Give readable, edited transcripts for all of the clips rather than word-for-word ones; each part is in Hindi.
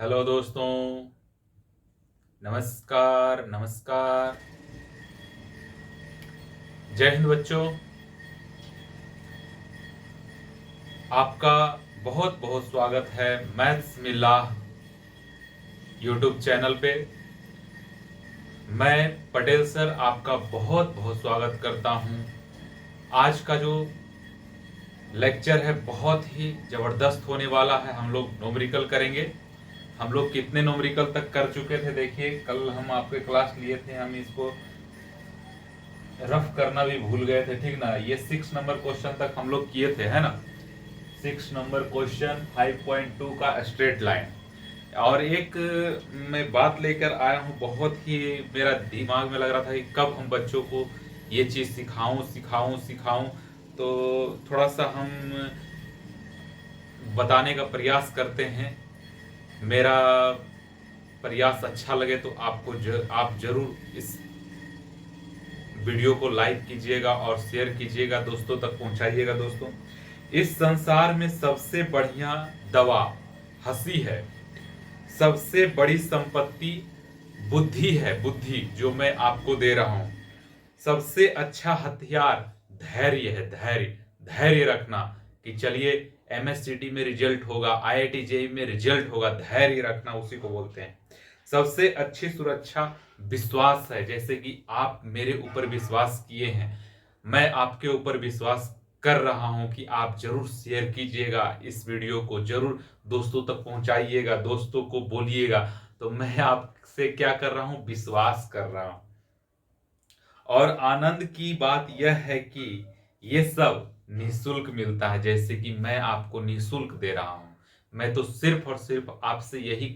हेलो दोस्तों, नमस्कार नमस्कार। जय हिंद बच्चों। आपका बहुत बहुत स्वागत है मैथ्स मिल्लाह यूट्यूब चैनल पे। मैं पटेल सर आपका बहुत बहुत स्वागत करता हूँ। आज का जो लेक्चर है बहुत ही ज़बरदस्त होने वाला है। हम लोग न्यूमेरिकल करेंगे। हम लोग कितने न्यूमेरिकल तक कर चुके थे देखिए, कल हम आपके क्लास लिए थे, हम इसको रफ करना भी भूल गए थे, ठीक ना। ये 6 नंबर क्वेश्चन तक हम लोग किए थे, है ना। 6 नंबर क्वेश्चन 5.2 का स्ट्रेट लाइन। और एक मैं बात लेकर आया हूँ, बहुत ही मेरा दिमाग में लग रहा था कि कब हम बच्चों को ये चीज़ सिखाऊं। तो थोड़ा सा हम बताने का प्रयास करते हैं। मेरा प्रयास अच्छा लगे तो आप जरूर इस वीडियो को लाइक कीजिएगा और शेयर कीजिएगा, दोस्तों तक पहुंचाइएगा। दोस्तों, इस संसार में सबसे बढ़िया दवा हंसी है, सबसे बड़ी संपत्ति बुद्धि है, बुद्धि जो मैं आपको दे रहा हूं। सबसे अच्छा हथियार धैर्य है, धैर्य। धैर्य रखना कि चलिए एमएससीटी में रिजल्ट होगा, आईआईटी जेई में रिजल्ट होगा, धैर्य रखना उसी को बोलते हैं। सबसे अच्छी सुरक्षा विश्वास है, जैसे कि आप मेरे ऊपर विश्वास किए हैं, मैं आपके ऊपर विश्वास कर रहा हूं कि आप जरूर शेयर कीजिएगा, इस वीडियो को जरूर दोस्तों तक पहुंचाइएगा, दोस्तों को बोलिएगा। तो मैं आपसे क्या कर रहा हूं, विश्वास कर रहा हूं। और आनंद की बात यह है कि ये सब निःशुल्क मिलता है, जैसे कि मैं आपको निःशुल्क दे रहा हूं। मैं तो सिर्फ और सिर्फ आपसे यही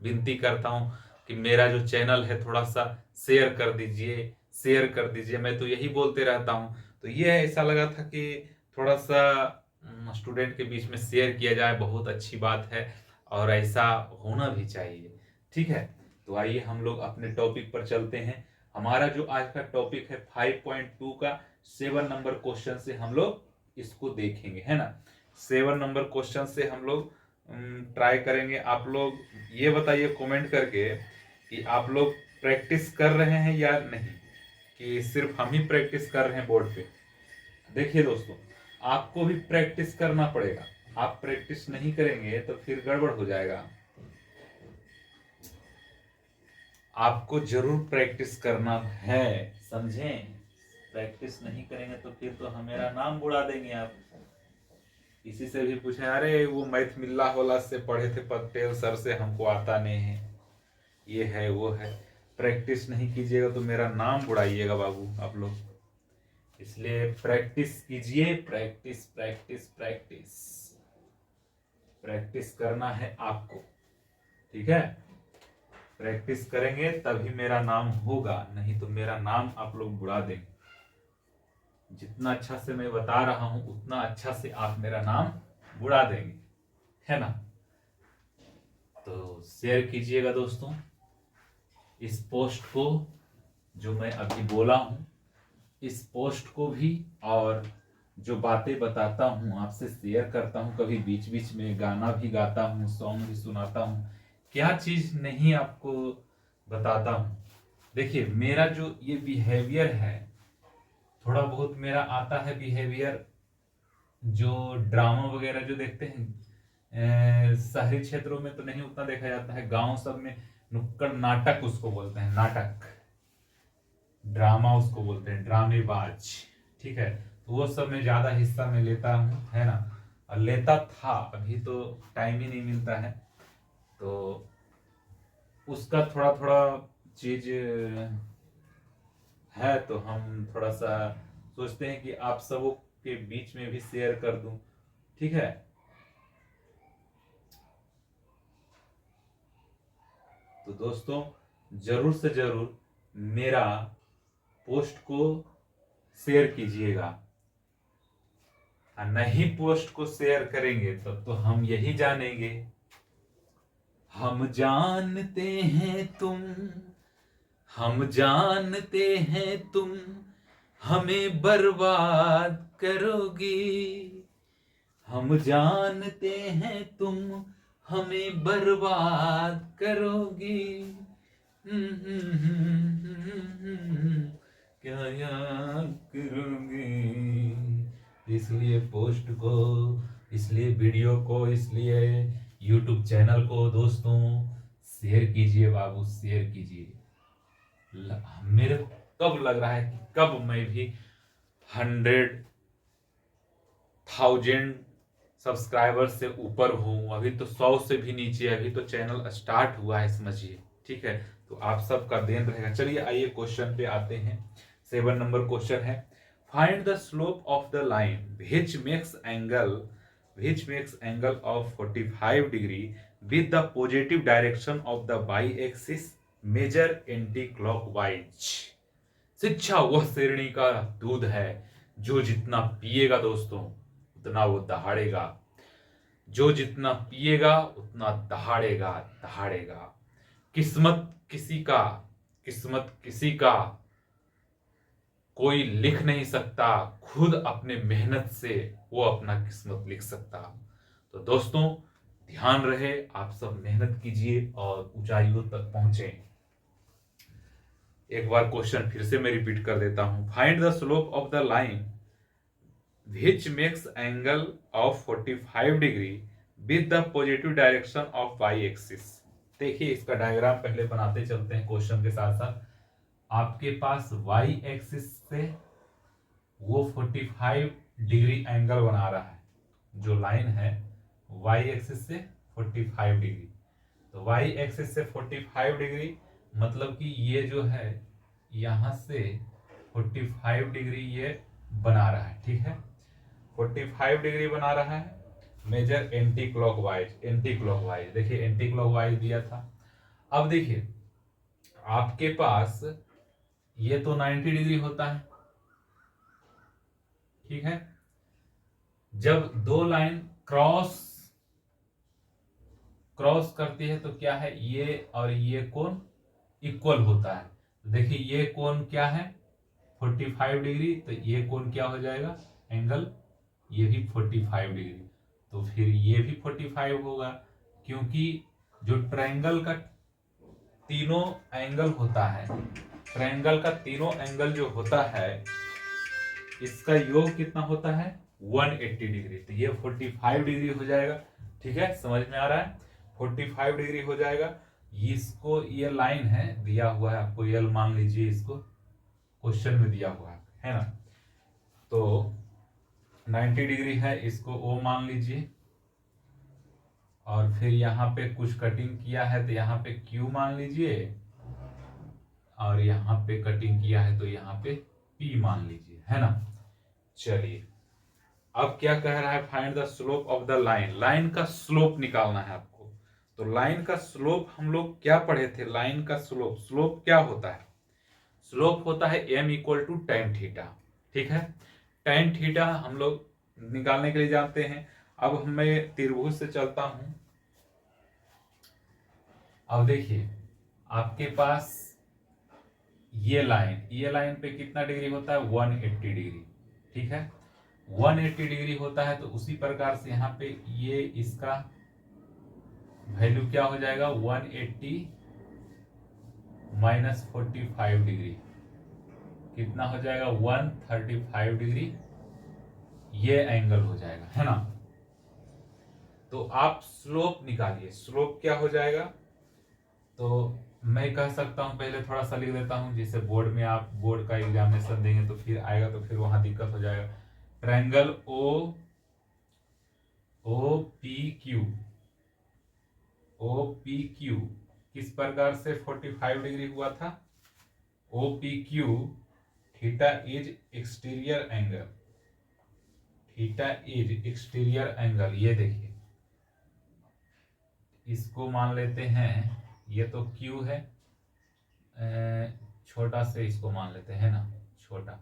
विनती करता हूं कि मेरा जो चैनल है थोड़ा सा शेयर कर दीजिए, शेयर कर दीजिए। मैं तो यही बोलते रहता हूं। तो ये ऐसा लगा था कि थोड़ा सा स्टूडेंट के बीच में शेयर किया जाए, बहुत अच्छी बात है और ऐसा होना भी चाहिए, ठीक है। तो आइए हम लोग अपने टॉपिक पर चलते हैं। हमारा जो आज का टॉपिक है 5.2 का 7 नंबर क्वेश्चन से हम लोग इसको देखेंगे, है ना। 7 नंबर क्वेश्चन से हम लोग ट्राई करेंगे। आप लोग ये बताइए कमेंट करके कि आप लोग प्रैक्टिस कर रहे हैं या नहीं, कि सिर्फ हम ही प्रैक्टिस कर रहे हैं बोर्ड पे। देखिए दोस्तों, आपको भी प्रैक्टिस करना पड़ेगा। आप प्रैक्टिस नहीं करेंगे तो फिर गड़बड़ हो जाएगा। आपको जरूर प्रैक्टिस करना है, समझें। प्रैक्टिस नहीं करेंगे तो फिर तो मेरा नाम बुला देंगे आप। किसी से भी पूछे, अरे वो मैथ मिल्ला वाला से पढ़े थे पटेल सर से, हमको आता नहीं है, ये है वो है। प्रैक्टिस नहीं कीजिएगा तो मेरा नाम बुड़ाइएगा बाबू आप लोग। इसलिए प्रैक्टिस कीजिए, प्रैक्टिस प्रैक्टिस प्रैक्टिस प्रैक्टिस करना है आपको, ठीक है। प्रैक्टिस करेंगे तभी मेरा नाम होगा, नहीं तो मेरा नाम आप लोग बुला देंगे। जितना अच्छा से मैं बता रहा हूं उतना अच्छा से आप मेरा नाम बुला देंगे, है ना। तो शेयर कीजिएगा दोस्तों इस पोस्ट को, जो मैं अभी बोला हूं इस पोस्ट को भी, और जो बातें बताता हूं आपसे शेयर करता हूं, कभी बीच बीच में गाना भी गाता हूं, सॉन्ग भी सुनाता हूं, क्या चीज नहीं आपको बताता हूं। देखिए मेरा जो ये बिहेवियर है, थोड़ा बहुत मेरा आता है बिहेवियर, जो ड्रामा वगैरह जो देखते हैं, शहरी क्षेत्रों में तो नहीं उतना देखा जाता है, गांव सब में नुक्कड़ नाटक उसको बोलते हैं, नाटक, ड्रामा उसको बोलते हैं, ड्रामेबाज, ठीक है। तो वो सब में ज्यादा हिस्सा में लेता हूँ, है ना। और लेता था, अभी तो टाइम ही नहीं मिलता है। तो उसका थोड़ा थोड़ा चीज है, तो हम थोड़ा सा सोचते हैं कि आप सबों के बीच में भी शेयर कर दूं, ठीक है। तो दोस्तों जरूर से जरूर मेरा पोस्ट को शेयर कीजिएगा, और नहीं पोस्ट को शेयर करेंगे तब तो हम यही जानेंगे, हम जानते हैं तुम, हम जानते हैं तुम हमें बर्बाद करोगी, हम जानते हैं तुम हमें बर्बाद करोगी। क्या याद करोगी। इसलिए पोस्ट को, इसलिए वीडियो को, इसलिए यूट्यूब चैनल को दोस्तों शेयर कीजिए बाबू, शेयर कीजिए। मेरे कब लग रहा है कि कब मैं भी 100,000 सब्सक्राइबर से ऊपर हूँ। अभी तो 100 से भी नीचे, अभी तो चैनल स्टार्ट हुआ है समझिए। ठीक है, तो आप सबका देन रहेगा। चलिए आइए क्वेश्चन पे आते हैं। 7 नंबर क्वेश्चन है, find the slope of the line which makes angle of 45 degree with the positive direction of the y-axis, measure anti-clockwise। शिक्षा वह शेरनी का दूध है जो जितना पिएगा दोस्तों उतना वो दहाड़ेगा, जो जितना पिएगा उतना दहाड़ेगा दहाड़ेगा। किस्मत किसी का कोई लिख नहीं सकता, खुद अपने मेहनत से वो अपना किस्मत लिख सकता। तो दोस्तों ध्यान रहे, आप सब मेहनत कीजिए और ऊंचाइयों तक पहुंचे। एक बार क्वेश्चन फिर से मैं रिपीट कर देता हूं, find the slope of the line which makes angle of 45 degree with the positive direction of y axis। देखिए इसका डायग्राम पहले बनाते चलते हैं क्वेश्चन के साथ साथ। आपके पास y एक्सिस से वो 45 डिग्री एंगल बना रहा है, जो लाइन है y एक्सिस से 45 डिग्री। तो y एक्सिस से 45 डिग्री मतलब कि ये जो है यहां से 45 डिग्री ये बना रहा है। ठीक है, 45 डिग्री बना रहा है। मेजर एंटी क्लॉकवाइज देखिए एंटी क्लॉकवाइज दिया था। अब देखिए आपके पास ये तो 90 डिग्री होता है। ठीक है, जब दो लाइन क्रॉस करती है तो क्या है, ये और ये कोण इक्वल होता है। देखिए ये कोण क्या है 45 डिग्री, तो ये कोण क्या हो जाएगा एंगल, ये भी 45 डिग्री। तो फिर ये भी 45 होगा, क्योंकि जो ट्रायंगल का तीनों एंगल होता है, ट्रायंगल का तीनों एंगल जो होता है इसका योग कितना होता है 180 डिग्री। तो ये 45 डिग्री हो जाएगा। ठीक है, समझ में आ रहा है, 45 डिग्री हो जाएगा। इसको ये लाइन है दिया हुआ है आपको, एल मान लीजिए, इसको क्वेश्चन में दिया हुआ है ना। तो 90 डिग्री है, इसको ओ मान लीजिए, और फिर यहाँ पे कुछ कटिंग किया है तो यहाँ पे क्यू मान लीजिए, और यहाँ पे कटिंग किया है तो यहाँ पे पी मान लीजिए, है ना। चलिए अब क्या कह रहा है, find the slope of the line. Line का स्लोप निकालना है आपको। तो लाइन का स्लोप हम लोग क्या पढ़े थे, लाइन का स्लोप क्या होता है, स्लोप होता है m equal to tan theta. ठीक है, टेन थीटा हम लोग निकालने के लिए जानते हैं। अब मैं त्रिभुज से चलता हूं। अब देखिए आपके पास ये लाइन पे कितना डिग्री होता है 180 डिग्री। ठीक है, 180 डिग्री होता है, तो उसी प्रकार से यहाँ पे ये इसका वैल्यू क्या हो जाएगा 180 माइनस 45 डिग्री, कितना हो जाएगा 135 डिग्री, ये एंगल हो जाएगा, है ना। तो आप स्लोप निकालिए, स्लोप क्या हो जाएगा। तो मैं कह सकता हूं, पहले थोड़ा सा लिख देता हूं, जिससे बोर्ड में आप बोर्ड का एग्जामिनेशन देंगे तो फिर आएगा, तो फिर वहां दिक्कत हो जाएगा। ट्रायंगल ओ पी क्यू किस प्रकार से 45 डिग्री हुआ था, O P Q theta is exterior angle, theta is exterior angle. ये देखिए इसको मान लेते हैं, ये तो क्यू है, छोटा से इसको मान लेते हैं ना, छोटा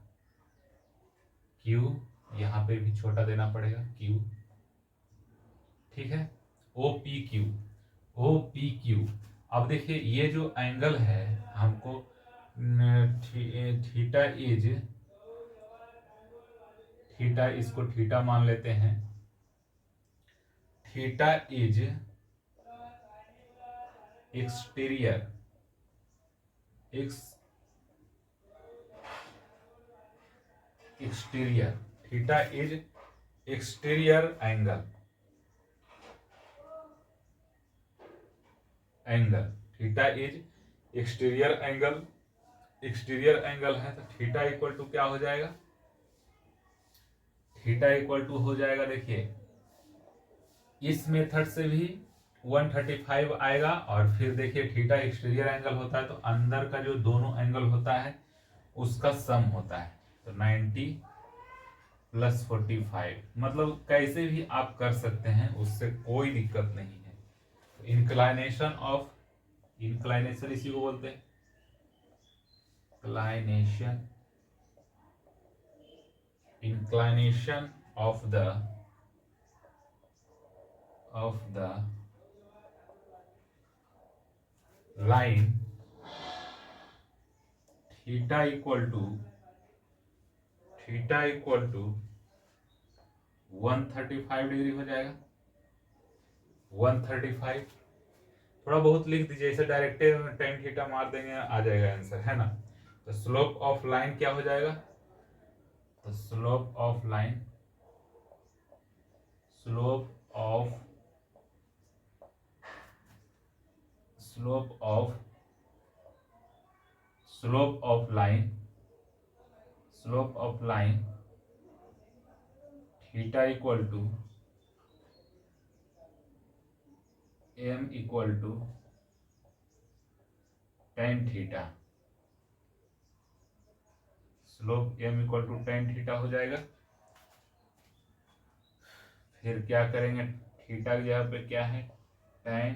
क्यू, यहां पे भी छोटा देना पड़ेगा क्यू। ठीक है, ओ पी क्यू। अब देखिए ये जो एंगल है हमको थीटा इसको थीटा मान लेते हैं, theta is exterior exterior theta is exterior angle theta is exterior angle है तो थीटा इक्वल टू क्या हो जाएगा? थीटा इक्वल टू हो जाएगा, देखिए इस मेथड से भी 135 आएगा और फिर देखिए थीटा एक्सटीरियर एंगल होता है तो अंदर का जो दोनों एंगल होता है उसका सम होता है, तो 90 प्लस 45, मतलब कैसे भी आप कर सकते हैं, उससे कोई दिक्कत नहीं है। इंक्लाइनेशन इसी को बोलते हैं, inclination of the line theta equal to 135 degree हो जाएगा। 135 थोड़ा बहुत लिख दीजिए, इसे डायरेक्ट tan थीटा मार देंगे आ जाएगा आंसर, है ना। तो स्लोप ऑफ लाइन क्या हो जाएगा? तो slope of line theta equal to m equal to tan theta. Slope m equal to tan theta हो जाएगा। फिर क्या करेंगे, थीटा की जगह पे क्या है, tan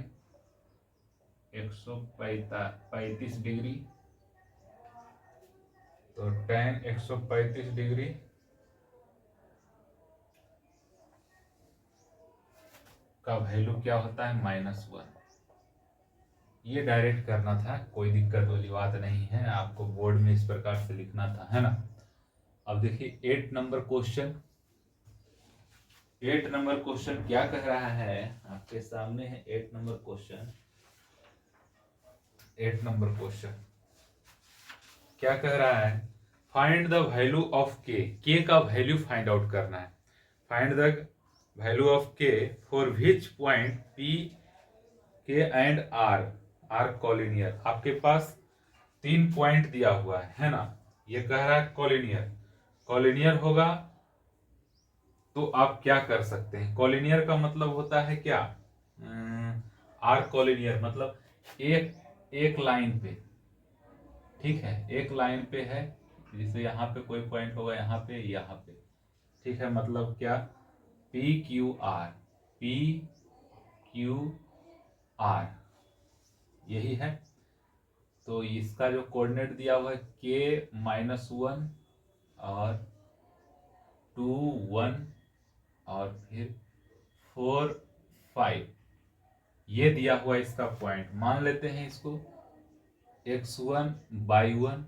135 डिग्री, तो tan 135 डिग्री का वैल्यू क्या होता है? -1। ये डायरेक्ट करना था, कोई दिक्कत वाली बात नहीं है, आपको बोर्ड में इस प्रकार से लिखना था, है ना। अब देखिए 8 नंबर क्वेश्चन क्या कह रहा है, आपके सामने है 8 नंबर क्वेश्चन क्या कह रहा है? फाइंड द वैल्यू ऑफ के का वैल्यू फाइंड आउट करना है। फाइंड द वैल्यू ऑफ के फॉर विच पॉइंट पी के एंड आर कॉलिनियर। आपके पास 3 पॉइंट दिया हुआ है ना, ये कह रहा है कॉलिनियर होगा, तो आप क्या कर सकते हैं? कॉलिनियर का मतलब होता है क्या? आर कॉलिनियर मतलब एक लाइन पे, ठीक है, एक लाइन पे है, जैसे यहाँ पे कोई पॉइंट होगा, यहाँ पे, ठीक है, मतलब क्या, पी क्यू आर यही है। तो इसका जो कोऑर्डिनेट दिया हुआ है k-1 और 2 1 और फिर 4 5, ये दिया हुआ है इसका पॉइंट। मान लेते हैं इसको x1/1,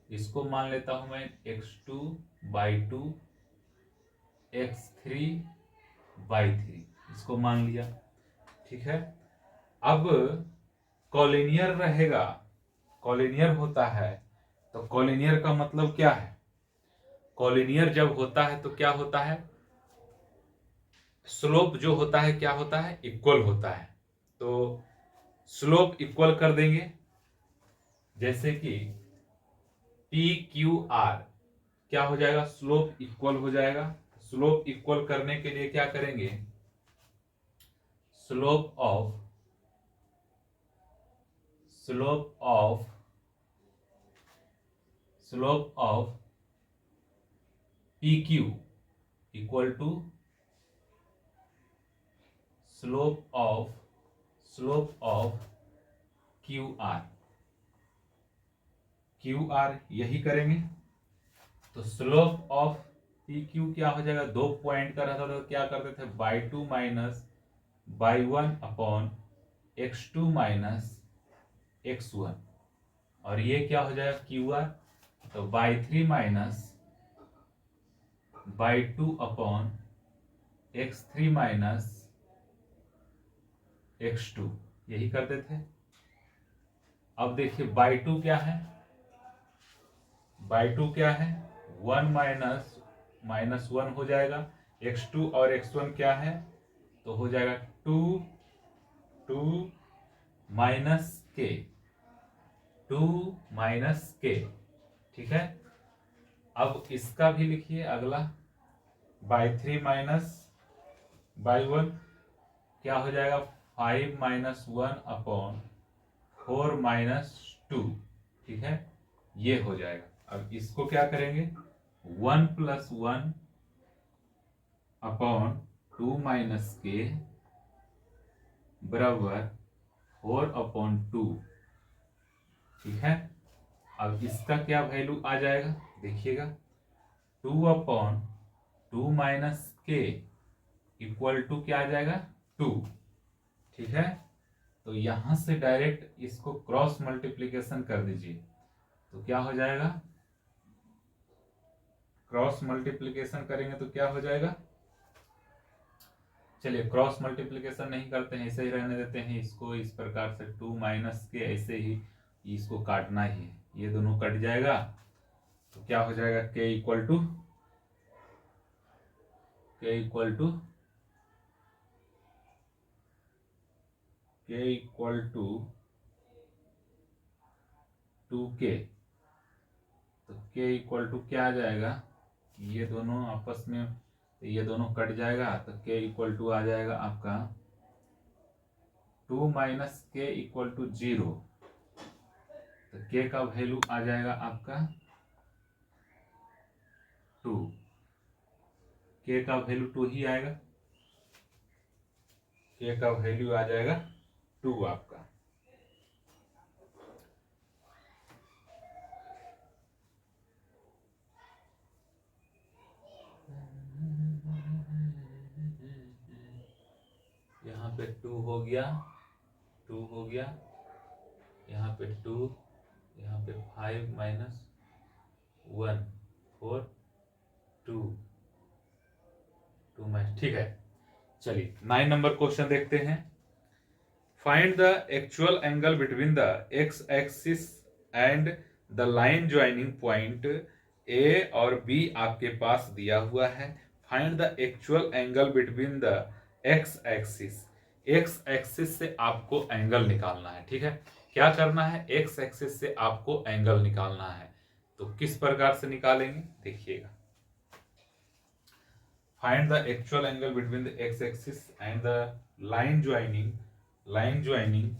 इसको मान लेता हूं मैं x2/2, x3/3, इसको मान लिया, ठीक है। अब कॉलिनियर रहेगा, कॉलिनियर होता है, तो कॉलिनियर का मतलब क्या है? कॉलिनियर जब होता है तो क्या होता है? स्लोप जो होता है क्या होता है? इक्वल होता है। तो स्लोप इक्वल कर देंगे, जैसे कि पी क्यू आर क्या हो जाएगा? स्लोप इक्वल हो जाएगा। स्लोप इक्वल करने के लिए क्या करेंगे? Slope of P Q equal to slope of Q R यही करेंगे। तो स्लोप ऑफ पी क्यू क्या हो जाएगा? 2 पॉइंट का रहता था तो क्या करते थे? by2 minus by1 upon x2 minus x1, और ये क्या हो जाएगा? क्यू आर, तो by3 minus by2 upon x3 minus x2, यही करते थे। अब देखिए बाई टू क्या है, बाई टू क्या है, 1 माइनस माइनस 1 हो जाएगा। x2 और x1 क्या है, तो हो जाएगा 2 2 माइनस के, 2 माइनस के। ठीक है, अब इसका भी लिखिए अगला, बाई 3 माइनस बाई 1 क्या हो जाएगा, 5 माइनस 1 अपॉन 4 माइनस 2। ठीक है, ये हो जाएगा। अब इसको क्या करेंगे, 1 प्लस 1 अपॉन 2 माइनस के बराबर 4 अपॉन 2। ठीक है, अब इसका क्या वैल्यू आ जाएगा, देखिएगा, 2 अपॉन 2 माइनस के इक्वल टू क्या आ जाएगा, 2। ठीक है, तो यहां से डायरेक्ट इसको क्रॉस मल्टीप्लीकेशन कर दीजिए, तो क्या हो जाएगा, क्रॉस मल्टीप्लीकेशन करेंगे तो क्या हो जाएगा, चलिए क्रॉस मल्टीप्लीकेशन नहीं करते हैं, ऐसे ही रहने देते हैं इसको इस प्रकार से, 2 माइनस के ऐसे ही इसको काटना ही है, ये दोनों कट जाएगा, तो क्या हो जाएगा, के इक्वल टू के इक्वल टू के इक्वल टू 2k। तो के इक्वल टू क्या आ जाएगा, ये दोनों आपस में, ये दोनों कट जाएगा, तो के इक्वल टू आ जाएगा आपका 2 माइनस के इक्वल टू 0। तो के का वैल्यू आ जाएगा आपका 2, के का वैल्यू 2 ही आएगा, के का वैल्यू आ जाएगा 2 आपका। यहाँ पे 2 हो गया, 2 हो गया, यहाँ पे 2, यहाँ पे 5 माइनस 1 4 2 2 माइनस। ठीक है, चलिए 9 नंबर क्वेश्चन देखते हैं। Find the actual angle between the x axis and the line joining point A और बी आपके पास दिया हुआ है। Find the actual angle between the x axis, x axis से आपको एंगल निकालना है। ठीक है, क्या करना है, एक्स एक्सिस से आपको एंगल निकालना है, तो किस प्रकार से निकालेंगे देखिएगा। Find the actual angle between the x axis and the line joining, line joining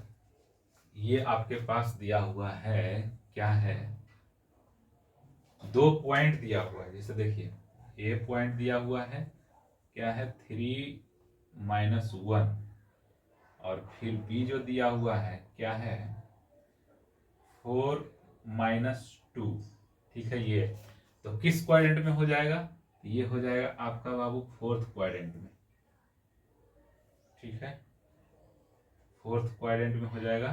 ये आपके पास दिया हुआ है, क्या है, 2 पॉइंट दिया हुआ है, जैसे देखिए ए पॉइंट दिया हुआ है, क्या है 3 माइनस 1, और फिर बी जो दिया हुआ है क्या है 4 माइनस 2। ठीक है, ये तो किस क्वाड्रेंट में हो जाएगा, ये हो जाएगा आपका बाबू 4th क्वाड्रेंट में। ठीक है, 4th क्वाड्रेंट में हो जाएगा,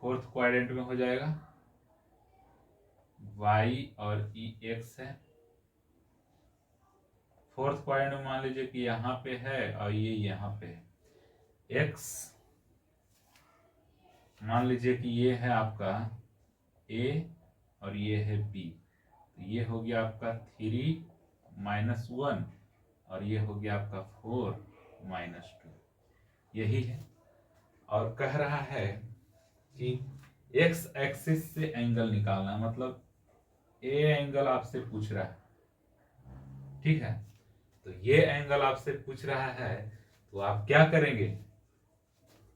4th क्वाड्रेंट में हो जाएगा, y और ई एक्स है। 4th क्वाड्रेंट में मान लीजिए कि यहाँ पे है और ये यहाँ पे है, x मान लीजिए कि ये है आपका a और ये है b, तो ये हो गया आपका 3 माइनस 1 और ये हो गया आपका 4 माइनस 2, यही है। और कह रहा है कि एक्स एक्सिस से एंगल निकालना, मतलब ए एंगल आपसे पूछ रहा है। ठीक है, तो ये एंगल आपसे पूछ रहा है, तो आप क्या करेंगे,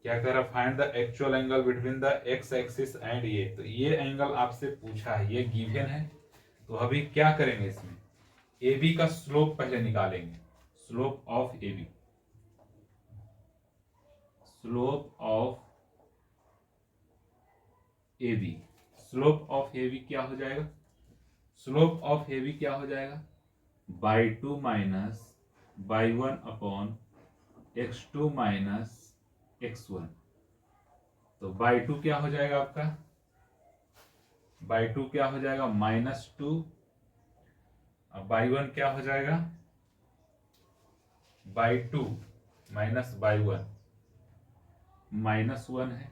क्या कर रहा, find the actual angle between the x axis and ये, तो ये एंगल आपसे पूछा है, ये गिवन है। तो अभी क्या करेंगे, इसमें ए बी का स्लोप पहले निकालेंगे, slope of A B, slope of A B, slope of A B क्या हो जाएगा, स्लोप ऑफ ए बी क्या हो जाएगा, by 2 minus by 1 upon x2 minus x1। तो बाई 2 क्या हो जाएगा आपका, बाई 2 क्या हो जाएगा, -2 अब बाई 1 क्या हो जाएगा, बाई 2 माइनस बाई 1 -1 है,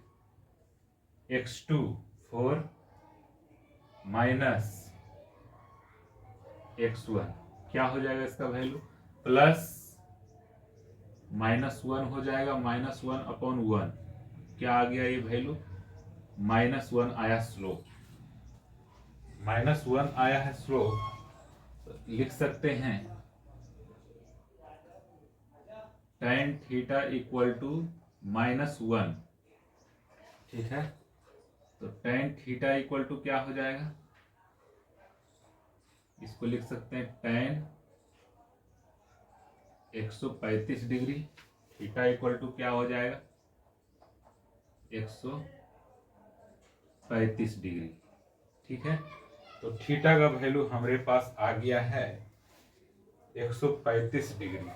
x2 4 माइनस x1 क्या हो जाएगा इसका वैल्यू, प्लस -1 हो जाएगा, -1/1 क्या आ गया ये वैल्यू, -1 आया स्लोप, -1 आया है स्लोप। लिख सकते हैं tan थीटा इक्वल टू -1, ठीक है। तो tan थीटा इक्वल टू क्या हो जाएगा, इसको लिख सकते हैं tan 135 degree, theta equal to क्या हो जाएगा 135 डिग्री, ठीक है। तो थीटा का वैल्यू हमारे पास आ गया है 135 डिग्री।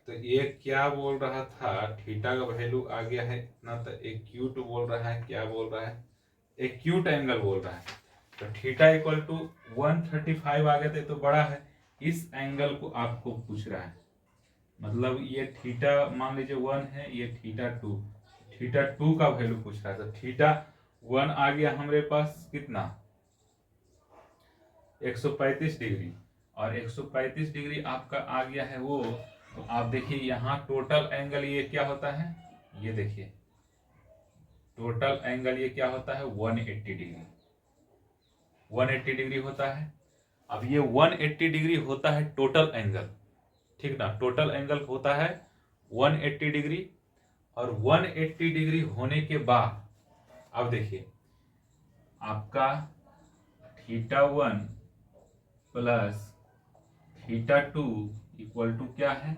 तो ये क्या बोल रहा था, थीटा का वैल्यू आ गया है इतना, तो एक्यूट बोल रहा है, क्या बोल रहा है, एक्यूट एंगल बोल रहा है। तो थीटा इक्वल टू 135 आ गया था, तो बड़ा है, इस एंगल को आपको पूछ रहा है। मतलब ये थीटा मान लीजिए 1 है, ये थीटा 2 का वैल्यू पूछ रहा है। तो थीटा 1 आ गया हमारे पास कितना 135 डिग्री, और 135 डिग्री आपका आ गया है वो। तो आप देखिए यहाँ टोटल एंगल ये क्या होता है, ये देखिए टोटल एंगल ये क्या होता है 180 डिग्री, 180 डिग्री होता है। अब ये 180 डिग्री होता है टोटल एंगल, ठीक ना, टोटल एंगल होता है 180 डिग्री। और 180 डिग्री होने के बाद अब देखिए आपका theta 1 plus theta 2 equal to क्या है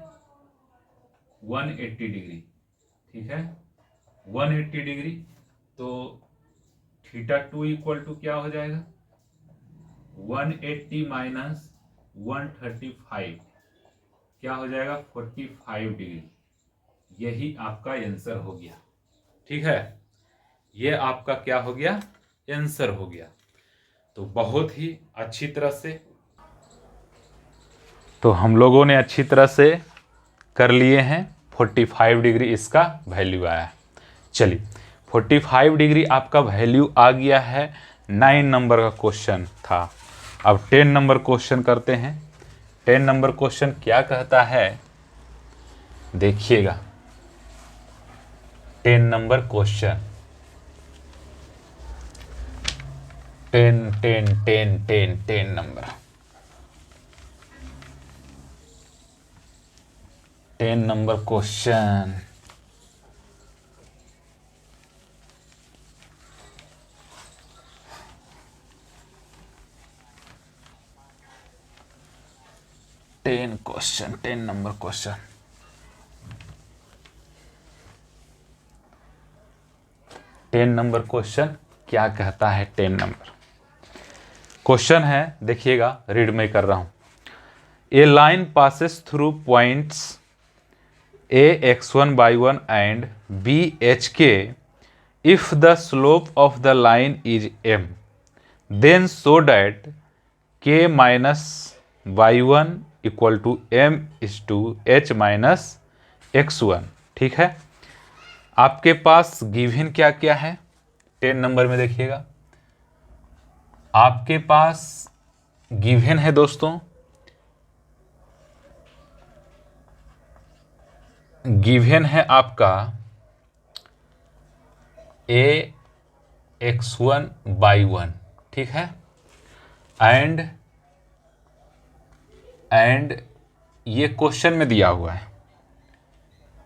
180 डिग्री, ठीक है, 180 डिग्री। तो थीटा 2 इक्वल टू क्या हो जाएगा 180 माइनस 135 क्या हो जाएगा 45 डिग्री। यही आपका आंसर हो गया, ठीक है, ये आपका क्या हो गया आंसर हो गया। तो बहुत ही अच्छी तरह से, तो हम लोगों ने अच्छी तरह से कर लिए हैं। 45 डिग्री इसका वैल्यू आया। चलिए 45 डिग्री आपका वैल्यू आ गया है। 9 नंबर का क्वेश्चन था। अब 10 नंबर क्वेश्चन करते हैं। 10 नंबर क्वेश्चन क्या कहता है देखिएगा। 10 number question 10 number 10 number question. Ten number question. Ten number question क्या कहता है। 10 नंबर क्वेश्चन है, देखिएगा, रीड में कर रहा हूं। A line passes through points ax1/1 and bhk if the slope of the line is m, then show that k minus y1 equal to m is to h minus x1। ठीक है, आपके पास गिवन क्या क्या है 10 नंबर में देखिएगा। आपके पास गिवन है दोस्तों, गिवन है आपका ax1/1, ठीक है, एंड ये क्वेश्चन में दिया हुआ है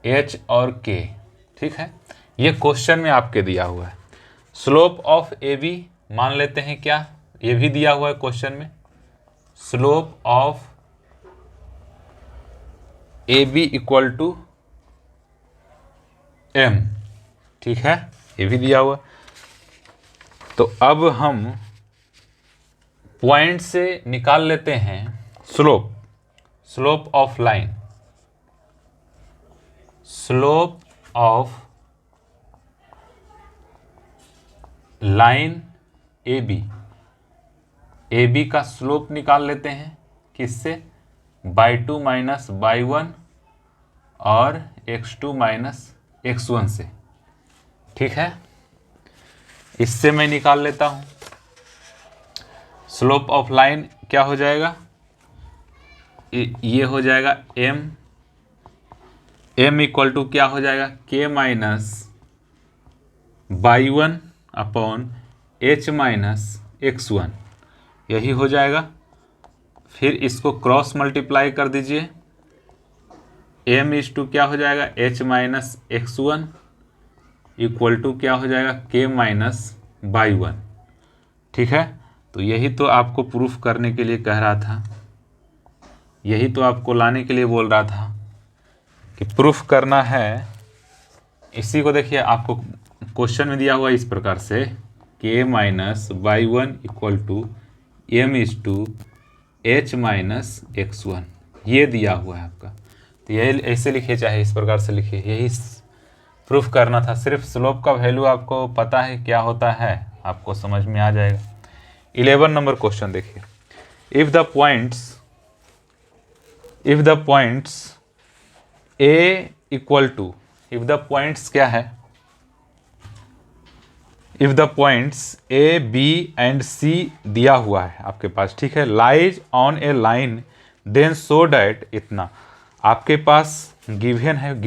h और k, ठीक है, ये क्वेश्चन में आपके दिया हुआ है। स्लोप ऑफ ए बी मान लेते हैं, क्या ये भी दिया हुआ है क्वेश्चन में, slope of A B equal to m, ठीक है, ये भी दिया हुआ। तो अब हम पॉइंट से निकाल लेते हैं slope of line, slope of line A B A B का स्लोप निकाल लेते हैं, किससे, y2 माइनस y1 और x2 माइनस x1 से। ठीक है, इससे मैं निकाल लेता हूँ। स्लोप ऑफ लाइन क्या हो जाएगा, ये हो जाएगा m इक्वल टू क्या हो जाएगा, k minus y1 upon h minus x1, यही हो जाएगा। फिर इसको क्रॉस मल्टीप्लाई कर दीजिए, m इज टू क्या हो जाएगा, h minus x1 equal to क्या हो जाएगा, k माइनस y1। ठीक है, तो यही तो आपको प्रूफ करने के लिए कह रहा था, यही तो आपको लाने के लिए बोल रहा था कि प्रूफ करना है। इसी को देखिए, आपको क्वेश्चन में दिया हुआ इस प्रकार से, k minus y1 equal to m is to h minus x1, ये दिया हुआ है आपका। तो यही ऐसे लिखिए, चाहे इस प्रकार से लिखिए, यही प्रूफ करना था। सिर्फ स्लोप का वैल्यू आपको पता है क्या होता है, आपको समझ में आ जाएगा। 11 नंबर क्वेश्चन देखिए, if the points a equal to, if the points क्या है, if the points A B and C दिया हुआ है आपके पास, ठीक है, lies on a line then so that, इतना आपके पास गिवन है,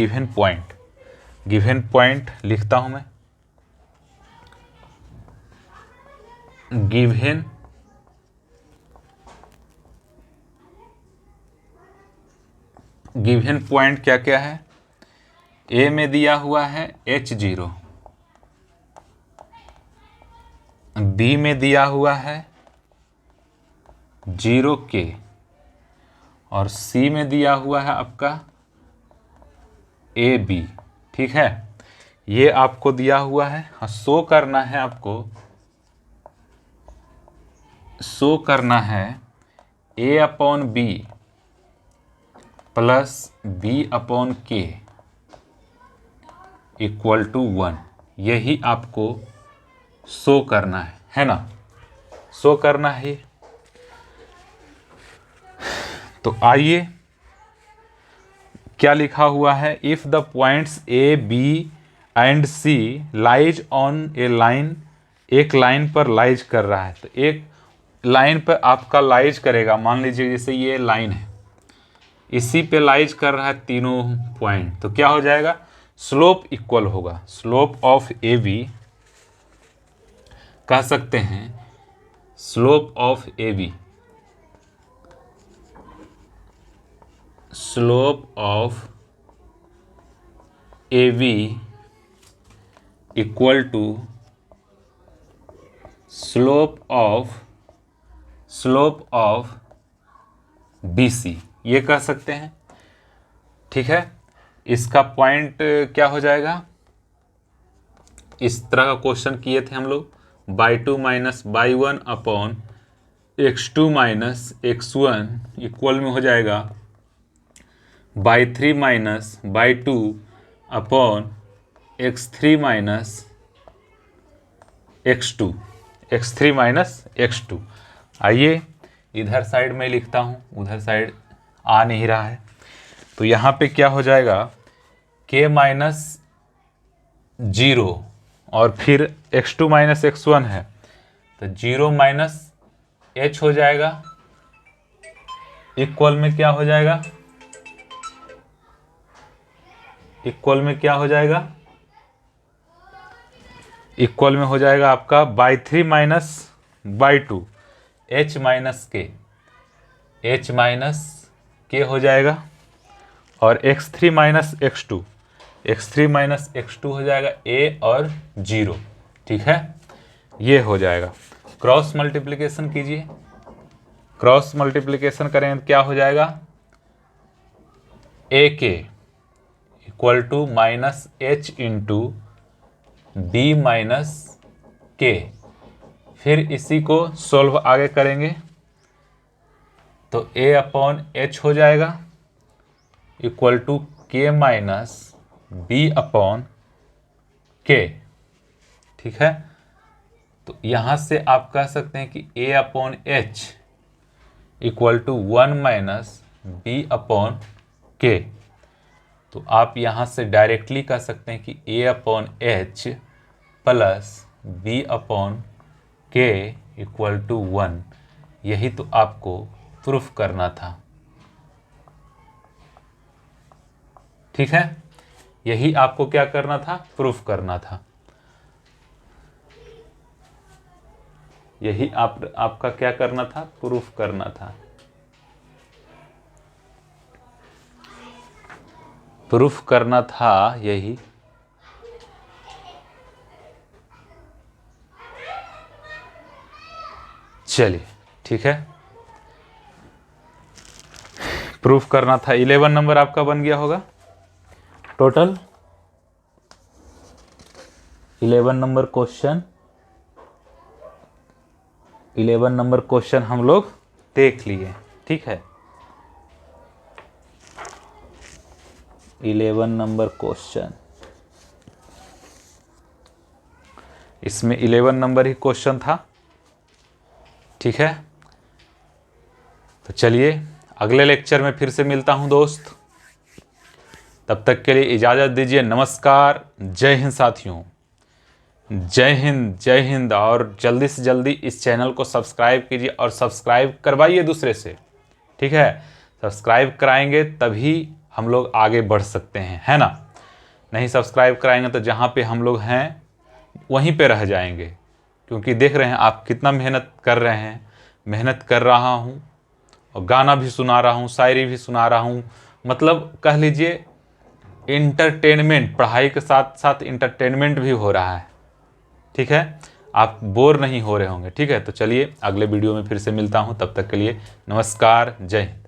गिवन पॉइंट लिखता हूं मैं, गिवन पॉइंट क्या क्या है, ए में दिया हुआ है h0, बी में दिया हुआ है 0k, और सी में दिया हुआ है आपका AB। ठीक है, ये आपको दिया हुआ है। हाँ, शो करना है आपको, शो करना है A अपॉन बी प्लस B upon k equal to 1, यही आपको शो करना है ना, शो करना है। तो आइए क्या लिखा हुआ है, if the points A B and C lies on a line, एक लाइन पर लाइज कर रहा है, तो एक लाइन पर आपका लाइज करेगा, मान लीजिए जैसे ये लाइन है, इसी पे लाइज कर रहा है तीनों पॉइंट, तो क्या हो जाएगा, स्लोप इक्वल होगा, स्लोप ऑफ ए बी कह सकते हैं, slope of A B, slope of A B equal to slope of B C, ये कह सकते हैं। ठीक है, इसका पॉइंट क्या हो जाएगा, इस तरह का क्वेश्चन किए थे हम लोग, y2 minus y1 upon x2 minus x1 equal में हो जाएगा y3 minus y2 upon x3 minus x2, x3 minus x2। आइए इधर साइड में लिखता हूँ, उधर साइड आ नहीं रहा है, तो यहाँ पे क्या हो जाएगा, k माइनस 0 और फिर x2 माइनस x1 है, तो 0 माइनस h हो जाएगा, इक्वल में क्या हो जाएगा, इक्वल में क्या हो जाएगा, इक्वल में हो जाएगा आपका y3 minus y2 h minus k हो जाएगा, और x3 minus x2, x3 minus x2 हो जाएगा a और 0। ठीक है, ये हो जाएगा। क्रॉस मल्टीप्लिकेशन कीजिए, क्रॉस मल्टीप्लिकेशन करें तो क्या हो जाएगा, a k equal to minus h into b minus k, फिर इसी को सोल्व आगे करेंगे तो a अपॉन h हो जाएगा equal to k minus b upon k। ठीक है, तो यहाँ से आप कह सकते हैं कि a upon H equal to 1 minus B upon K. तो आप यहाँ से डायरेक्टली कह सकते हैं कि a upon H plus B upon K equal to 1। यही तो आपको प्रूफ करना था, ठीक है। यही आपको क्या करना था, प्रूफ करना था। यही आपका क्या करना था, प्रूफ करना था। प्रूफ करना था यही। चलिए ठीक है, प्रूफ करना था। 11 नंबर आपका बन गया होगा टोटल। 11 नंबर क्वेश्चन, 11 नंबर क्वेश्चन हम लोग देख लिए, ठीक है। 11 नंबर क्वेश्चन, इसमें 11 नंबर ही क्वेश्चन था, ठीक है। तो चलिए अगले लेक्चर में फिर से मिलता हूं दोस्त, तब तक के लिए इजाज़त दीजिए। नमस्कार, जय हिंद साथियों, जय हिंद जय हिंद। और जल्दी से जल्दी इस चैनल को सब्सक्राइब कीजिए और सब्सक्राइब करवाइए दूसरे से, ठीक है। सब्सक्राइब कराएंगे तभी हम लोग आगे बढ़ सकते हैं, है ना। नहीं सब्सक्राइब कराएंगे तो जहाँ पे हम लोग हैं वहीं पे रह जाएंगे, क्योंकि देख रहे हैं आप कितना मेहनत कर रहे हैं। मेहनत कर रहा हूँ और गाना भी सुना रहा हूँ, शायरी भी सुना रहा हूँ, मतलब कह लीजिए इंटरटेनमेंट, पढ़ाई के साथ साथ इंटरटेनमेंट भी हो रहा है, ठीक है। आप बोर नहीं हो रहे होंगे, ठीक है। तो चलिए अगले वीडियो में फिर से मिलता हूँ, तब तक के लिए नमस्कार, जय हिंद।